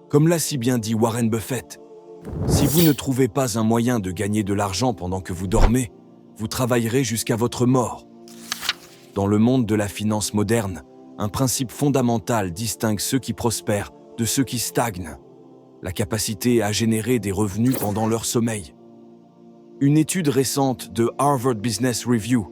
Comme l'a si bien dit Warren Buffett, si vous ne trouvez pas un moyen de gagner de l'argent pendant que vous dormez, vous travaillerez jusqu'à votre mort. Dans le monde de la finance moderne, un principe fondamental distingue ceux qui prospèrent de ceux qui stagnent: la capacité à générer des revenus pendant leur sommeil. Une étude récente de Harvard Business Review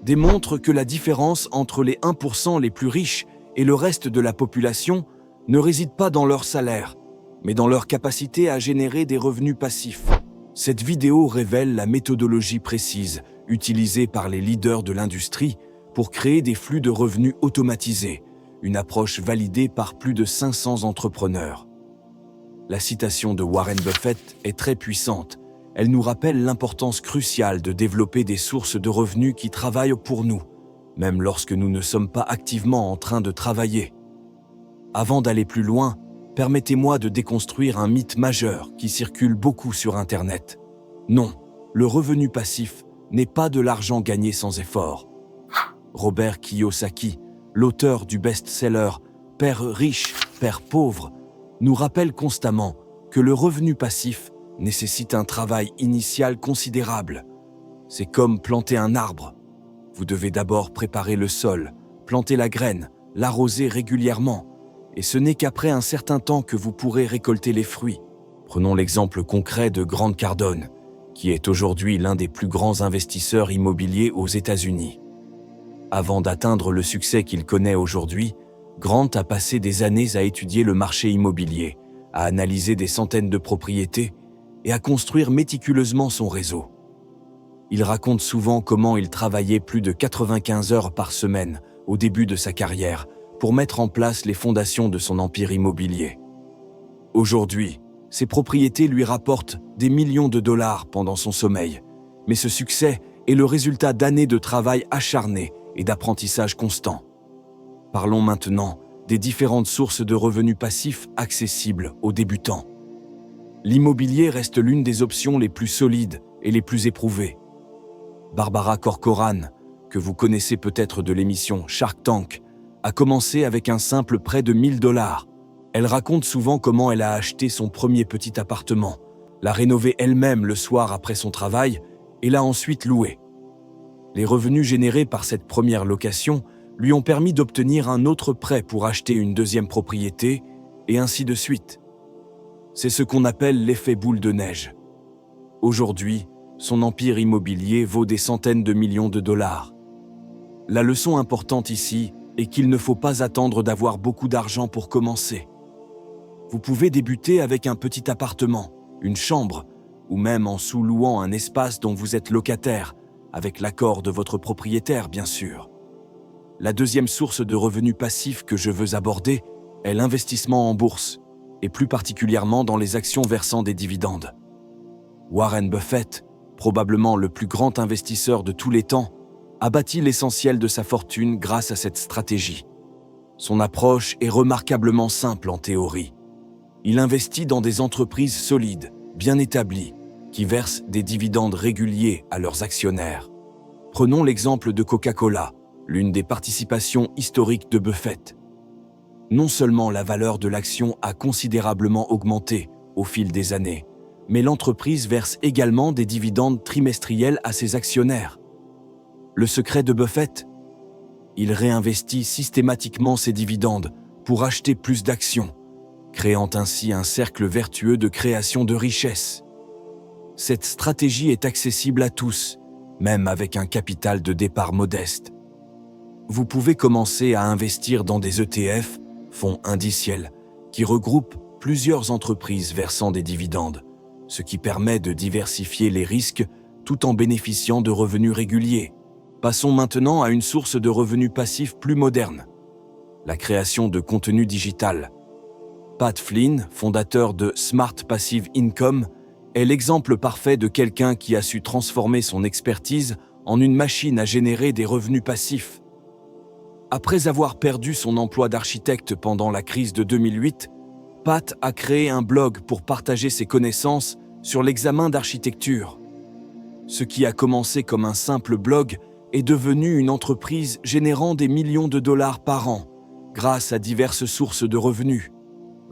démontre que la différence entre les 1% les plus riches et le reste de la population ne réside pas dans leur salaire, mais dans leur capacité à générer des revenus passifs. Cette vidéo révèle la méthodologie précise utilisée par les leaders de l'industrie pour créer des flux de revenus automatisés, une approche validée par plus de 500 entrepreneurs. La citation de Warren Buffett est très puissante. Elle nous rappelle l'importance cruciale de développer des sources de revenus qui travaillent pour nous, même lorsque nous ne sommes pas activement en train de travailler. Avant d'aller plus loin, permettez-moi de déconstruire un mythe majeur qui circule beaucoup sur Internet. Non, le revenu passif n'est pas de l'argent gagné sans effort. Robert Kiyosaki, l'auteur du best-seller « Père riche, Père pauvre », nous rappelle constamment que le revenu passif nécessite un travail initial considérable. C'est comme planter un arbre. Vous devez d'abord préparer le sol, planter la graine, l'arroser régulièrement, et ce n'est qu'après un certain temps que vous pourrez récolter les fruits. Prenons l'exemple concret de Grant Cardone, qui est aujourd'hui l'un des plus grands investisseurs immobiliers aux États-Unis. Avant d'atteindre le succès qu'il connaît aujourd'hui, Grant a passé des années à étudier le marché immobilier, à analyser des centaines de propriétés et à construire méticuleusement son réseau. Il raconte souvent comment il travaillait plus de 95 heures par semaine au début de sa carrière pour mettre en place les fondations de son empire immobilier. Aujourd'hui, ses propriétés lui rapportent des millions de dollars pendant son sommeil, mais ce succès est le résultat d'années de travail acharné et d'apprentissage constant. Parlons maintenant des différentes sources de revenus passifs accessibles aux débutants. L'immobilier reste l'une des options les plus solides et les plus éprouvées. Barbara Corcoran, que vous connaissez peut-être de l'émission Shark Tank, a commencé avec un simple prêt de 1 000 $. Elle raconte souvent comment elle a acheté son premier petit appartement, l'a rénové elle-même le soir après son travail et l'a ensuite loué. Les revenus générés par cette première location lui ont permis d'obtenir un autre prêt pour acheter une deuxième propriété, et ainsi de suite. C'est ce qu'on appelle l'effet boule de neige. Aujourd'hui, son empire immobilier vaut des centaines de millions de dollars. La leçon importante ici est qu'il ne faut pas attendre d'avoir beaucoup d'argent pour commencer. Vous pouvez débuter avec un petit appartement, une chambre, ou même en sous-louant un espace dont vous êtes locataire, avec l'accord de votre propriétaire, bien sûr. La deuxième source de revenus passifs que je veux aborder est l'investissement en bourse, et plus particulièrement dans les actions versant des dividendes. Warren Buffett, probablement le plus grand investisseur de tous les temps, a bâti l'essentiel de sa fortune grâce à cette stratégie. Son approche est remarquablement simple en théorie. Il investit dans des entreprises solides, bien établies, qui versent des dividendes réguliers à leurs actionnaires. Prenons l'exemple de Coca-Cola, l'une des participations historiques de Buffett. Non seulement la valeur de l'action a considérablement augmenté au fil des années, mais l'entreprise verse également des dividendes trimestriels à ses actionnaires. Le secret de Buffett? Il réinvestit systématiquement ses dividendes pour acheter plus d'actions, créant ainsi un cercle vertueux de création de richesse. Cette stratégie est accessible à tous, même avec un capital de départ modeste. Vous pouvez commencer à investir dans des ETF, fonds indiciels, qui regroupent plusieurs entreprises versant des dividendes, ce qui permet de diversifier les risques tout en bénéficiant de revenus réguliers. Passons maintenant à une source de revenus passifs plus moderne, la création de contenu digital. Pat Flynn, fondateur de Smart Passive Income, est l'exemple parfait de quelqu'un qui a su transformer son expertise en une machine à générer des revenus passifs. Après avoir perdu son emploi d'architecte pendant la crise de 2008, Pat a créé un blog pour partager ses connaissances sur l'examen d'architecture. Ce qui a commencé comme un simple blog est devenu une entreprise générant des millions de dollars par an, grâce à diverses sources de revenus.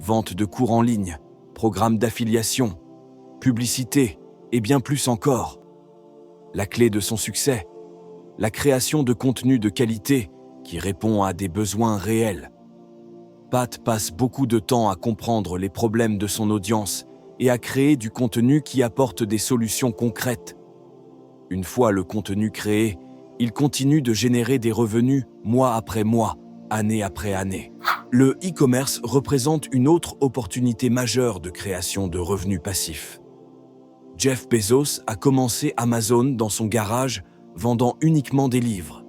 vente de cours en ligne, programme d'affiliation, publicité et bien plus encore. La clé de son succès, la création de contenu de qualité qui répond à des besoins réels. Pat passe beaucoup de temps à comprendre les problèmes de son audience et à créer du contenu qui apporte des solutions concrètes. Une fois le contenu créé, il continue de générer des revenus mois après mois, année après année. Le e-commerce représente une autre opportunité majeure de création de revenus passifs. Jeff Bezos a commencé Amazon dans son garage, vendant uniquement des livres.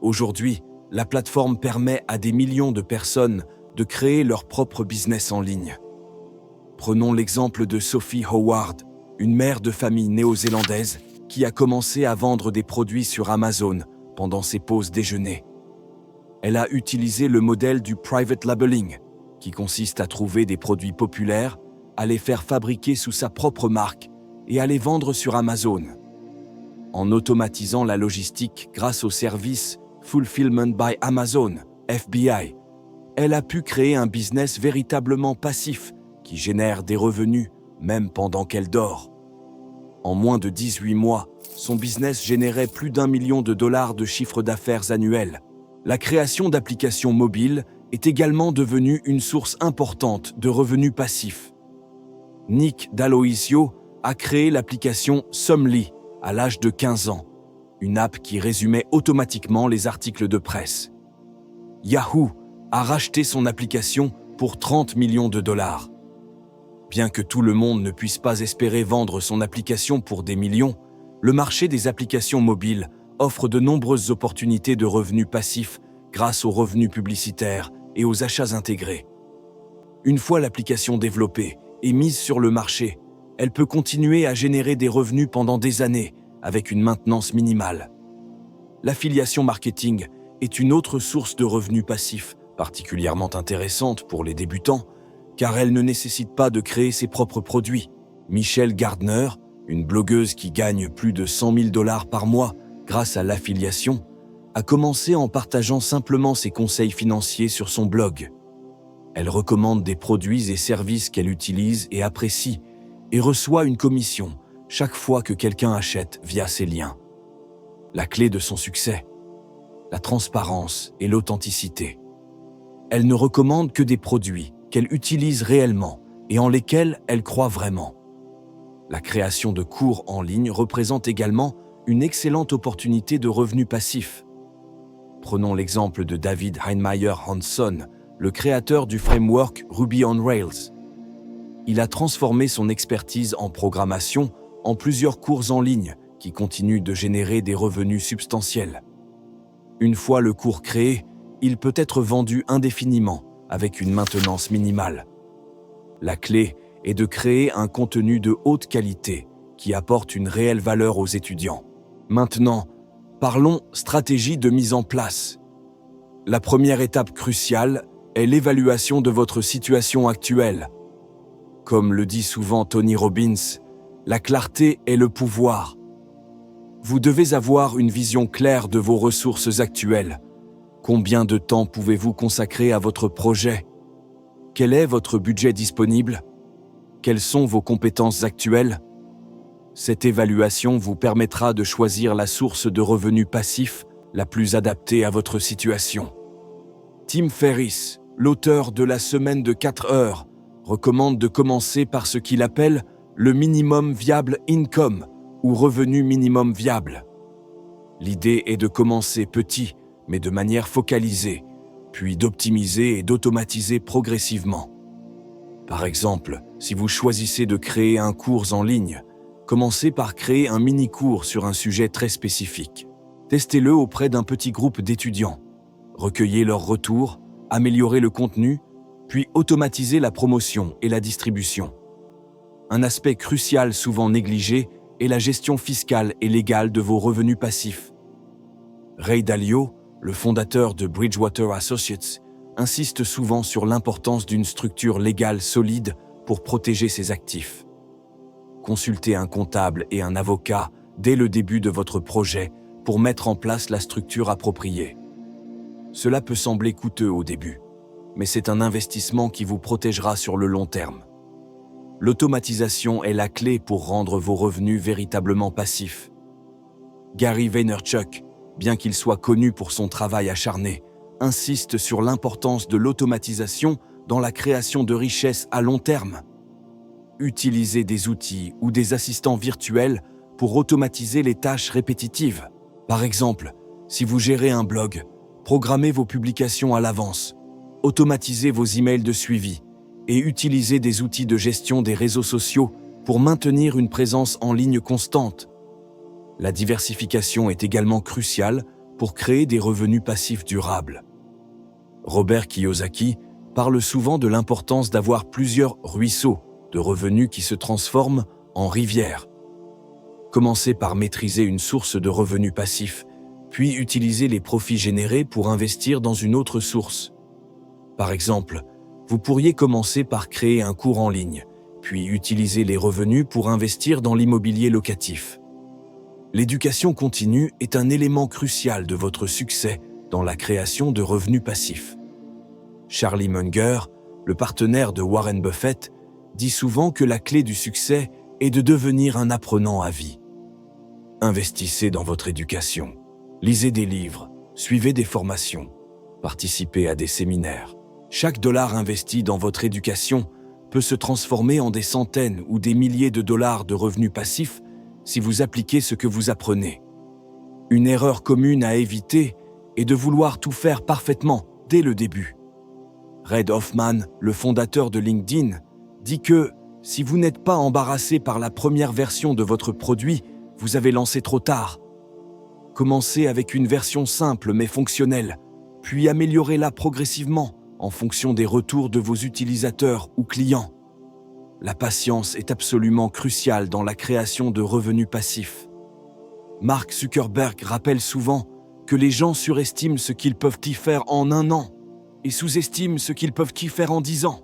Aujourd'hui, la plateforme permet à des millions de personnes de créer leur propre business en ligne. Prenons l'exemple de Sophie Howard, une mère de famille néo-zélandaise qui a commencé à vendre des produits sur Amazon pendant ses pauses déjeuner. Elle a utilisé le modèle du private labeling, qui consiste à trouver des produits populaires, à les faire fabriquer sous sa propre marque et à les vendre sur Amazon. En automatisant la logistique grâce au service Fulfillment by Amazon, FBA, elle a pu créer un business véritablement passif qui génère des revenus même pendant qu'elle dort. En moins de 18 mois, son business générait plus d'1 million de dollars de chiffre d'affaires annuel. La création d'applications mobiles est également devenue une source importante de revenus passifs. Nick D'Aloisio a créé l'application Somely à l'âge de 15 ans, une app qui résumait automatiquement les articles de presse. Yahoo a racheté son application pour 30 millions de dollars. Bien que tout le monde ne puisse pas espérer vendre son application pour des millions, le marché des applications mobiles offre de nombreuses opportunités de revenus passifs grâce aux revenus publicitaires et aux achats intégrés. Une fois l'application développée et mise sur le marché, elle peut continuer à générer des revenus pendant des années avec une maintenance minimale. L'affiliation marketing est une autre source de revenus passifs particulièrement intéressante pour les débutants, car elle ne nécessite pas de créer ses propres produits. Michelle Gardner, une blogueuse qui gagne plus de 100 000 dollars par mois grâce à l'affiliation, a commencé en partageant simplement ses conseils financiers sur son blog. Elle recommande des produits et services qu'elle utilise et apprécie et reçoit une commission chaque fois que quelqu'un achète via ses liens. La clé de son succès, la transparence et l'authenticité. Elle ne recommande que des produits qu'elle utilise réellement et en lesquels elle croit vraiment. La création de cours en ligne représente également une excellente opportunité de revenus passifs. Prenons l'exemple de David Heinemeier Hansson, le créateur du framework Ruby on Rails. Il a transformé son expertise en programmation en plusieurs cours en ligne qui continuent de générer des revenus substantiels. Une fois le cours créé, il peut être vendu indéfiniment avec une maintenance minimale. La clé est de créer un contenu de haute qualité qui apporte une réelle valeur aux étudiants. Maintenant, parlons stratégie de mise en place. La première étape cruciale est l'évaluation de votre situation actuelle. Comme le dit souvent Tony Robbins, la clarté est le pouvoir. Vous devez avoir une vision claire de vos ressources actuelles. Combien de temps pouvez-vous consacrer à votre projet? Quel est votre budget disponible? Quelles sont vos compétences actuelles? Cette évaluation vous permettra de choisir la source de revenus passifs la plus adaptée à votre situation. Tim Ferriss, l'auteur de La semaine de 4 heures, recommande de commencer par ce qu'il appelle le minimum viable income ou revenu minimum viable. L'idée est de commencer petit, mais de manière focalisée, puis d'optimiser et d'automatiser progressivement. Par exemple, si vous choisissez de créer un cours en ligne, commencez par créer un mini-cours sur un sujet très spécifique. Testez-le auprès d'un petit groupe d'étudiants. Recueillez leurs retours, améliorez le contenu, puis automatisez la promotion et la distribution. Un aspect crucial souvent négligé est la gestion fiscale et légale de vos revenus passifs. Ray Dalio, le fondateur de Bridgewater Associates, insiste souvent sur l'importance d'une structure légale solide pour protéger ses actifs. Consultez un comptable et un avocat dès le début de votre projet pour mettre en place la structure appropriée. Cela peut sembler coûteux au début, mais c'est un investissement qui vous protégera sur le long terme. L'automatisation est la clé pour rendre vos revenus véritablement passifs. Gary Vaynerchuk, bien qu'il soit connu pour son travail acharné, insiste sur l'importance de l'automatisation dans la création de richesses à long terme. Utilisez des outils ou des assistants virtuels pour automatiser les tâches répétitives. Par exemple, si vous gérez un blog, programmez vos publications à l'avance, automatisez vos emails de suivi et utilisez des outils de gestion des réseaux sociaux pour maintenir une présence en ligne constante. La diversification est également cruciale pour créer des revenus passifs durables. Robert Kiyosaki parle souvent de l'importance d'avoir plusieurs ruisseaux de revenus qui se transforment en rivières. Commencez par maîtriser une source de revenus passifs, puis utilisez les profits générés pour investir dans une autre source. Par exemple, vous pourriez commencer par créer un cours en ligne, puis utiliser les revenus pour investir dans l'immobilier locatif. L'éducation continue est un élément crucial de votre succès dans la création de revenus passifs. Charlie Munger, le partenaire de Warren Buffett, dit souvent que la clé du succès est de devenir un apprenant à vie. Investissez dans votre éducation. Lisez des livres, suivez des formations, participez à des séminaires. Chaque dollar investi dans votre éducation peut se transformer en des centaines ou des milliers de dollars de revenus passifs si vous appliquez ce que vous apprenez. Une erreur commune à éviter est de vouloir tout faire parfaitement dès le début. Reid Hoffman, le fondateur de LinkedIn, dit que si vous n'êtes pas embarrassé par la première version de votre produit, vous avez lancé trop tard. Commencez avec une version simple mais fonctionnelle, puis améliorez-la progressivement en fonction des retours de vos utilisateurs ou clients. La patience est absolument cruciale dans la création de revenus passifs. Mark Zuckerberg rappelle souvent que les gens surestiment ce qu'ils peuvent y faire en 1 an et sous-estiment ce qu'ils peuvent y faire en 10 ans.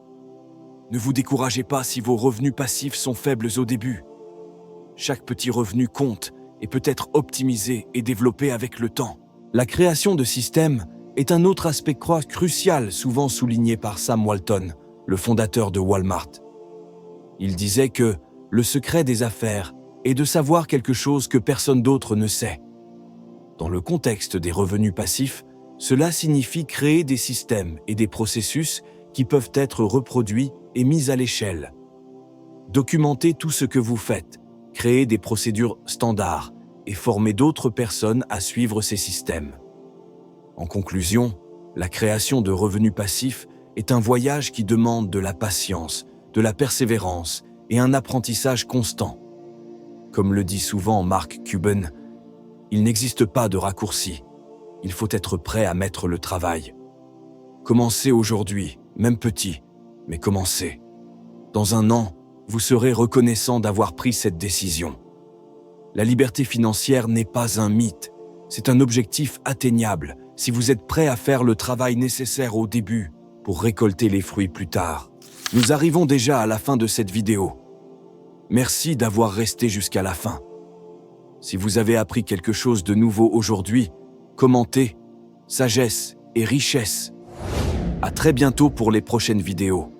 Ne vous découragez pas si vos revenus passifs sont faibles au début. Chaque petit revenu compte et peut être optimisé et développé avec le temps. La création de systèmes est un autre aspect crucial souvent souligné par Sam Walton, le fondateur de Walmart. Il disait que le secret des affaires est de savoir quelque chose que personne d'autre ne sait. Dans le contexte des revenus passifs, cela signifie créer des systèmes et des processus qui peuvent être reproduits et mis à l'échelle. Documentez tout ce que vous faites, créez des procédures standards et formez d'autres personnes à suivre ces systèmes. En conclusion, la création de revenus passifs est un voyage qui demande de la patience, de la persévérance et un apprentissage constant. Comme le dit souvent Mark Cuban, il n'existe pas de raccourci. Il faut être prêt à mettre le travail. Commencez aujourd'hui, même petit, mais commencez. Dans 1 an, vous serez reconnaissant d'avoir pris cette décision. La liberté financière n'est pas un mythe, c'est un objectif atteignable si vous êtes prêt à faire le travail nécessaire au début pour récolter les fruits plus tard. Nous arrivons déjà à la fin de cette vidéo. Merci d'avoir resté jusqu'à la fin. Si vous avez appris quelque chose de nouveau aujourd'hui, commentez, sagesse et richesse. À très bientôt pour les prochaines vidéos.